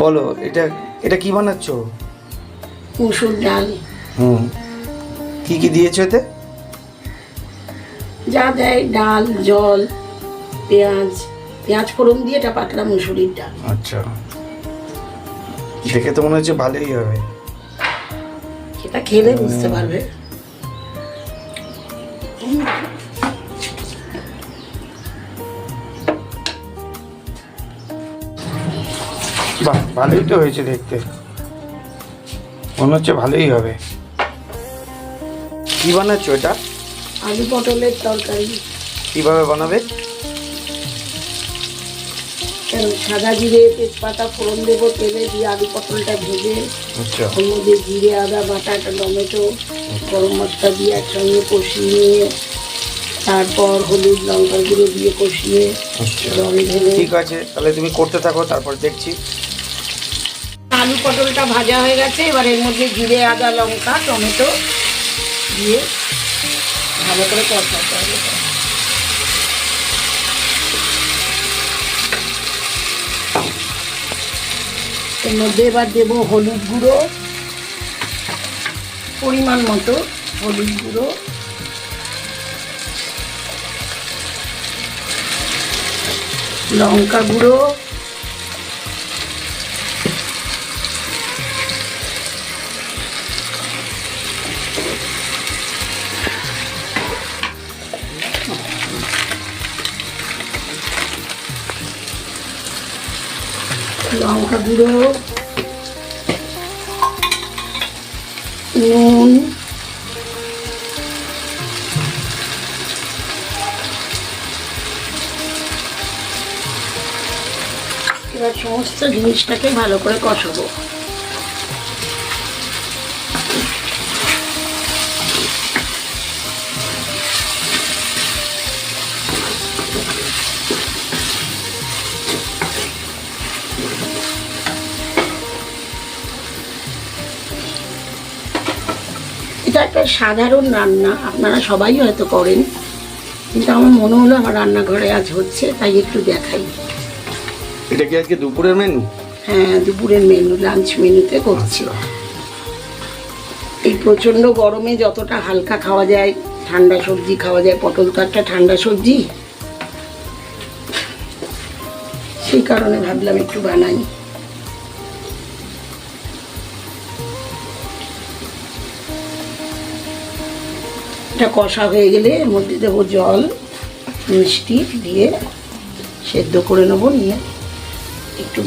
বলো, এটা এটা কি বানাচ্ছো? মুসুর ডাল। কি কি দিয়েছো এতে? যা দেয়, ডাল, জল, পেঁয়াজ ফোড়ন দিয়ে এটা পাতলা মুসুরির ডাল। আচ্ছা, দেখে তো মনে হচ্ছে ভালোই হবে। এটা খেলে বুঝতে পারবে। বাহ, ভালোই তো হয়েছে দেখতে, মনে হচ্ছে ভালোই হবে। কি বানাচ্ছো এটা? আলু পটলের তরকারি। কিভাবে বানাবে? সাদা জিরে তেজপাতা ফোড়ন দেবো, তেলে দিয়ে আলু পটলটা ভেজে আচ্ছা, ওর মধ্যে জিরে আদা বাটা, একটা টমেটো, গরম মশলা দিয়ে একসঙ্গে কষিয়ে, তারপর হলুদ লঙ্কার গুঁড়ো দিয়ে কষিয়ে জল ঢেলে। ঠিক আছে, তাহলে তুমি করতে থাকো, তারপর দেখছি। আলু পটলটা ভাজা হয়ে গেছে, এবার এর মধ্যে জিরে আদা লঙ্কা টমেটো দিয়ে ভালো করে কষাতে হবে। এর মধ্যে এবার দেবো হলুদ গুঁড়ো, পরিমাণ মতো হলুদ গুঁড়ো, লঙ্কা গুঁড়ো, নুন, এবার সমস্ত জিনিসটাকে ভালো করে কষাবো। এটা একটা সাধারণ রান্না, আপনারা সবাই হয়তো করেন, কিন্তু আমার মনে হলো আমার রান্নাঘরে আজ হচ্ছে, তাই একটু দেখাই। এটা কি আজকে দুপুরের মেনু? হ্যাঁ, দুপুরের মেনু, লাঞ্চ মেনুতে করছি। এই প্রচণ্ড গরমে যতটা হালকা খাওয়া যায়, ঠান্ডা সবজি খাওয়া যায়, পটল তো একটা ঠান্ডা সবজি, সেই কারণে ভাবলাম একটু বানাই। এটা কষা হয়ে গেলে এর মধ্যে দেবো জল, মিষ্টি দিয়ে সেদ্ধ করে নেবো, নিয়ে একটু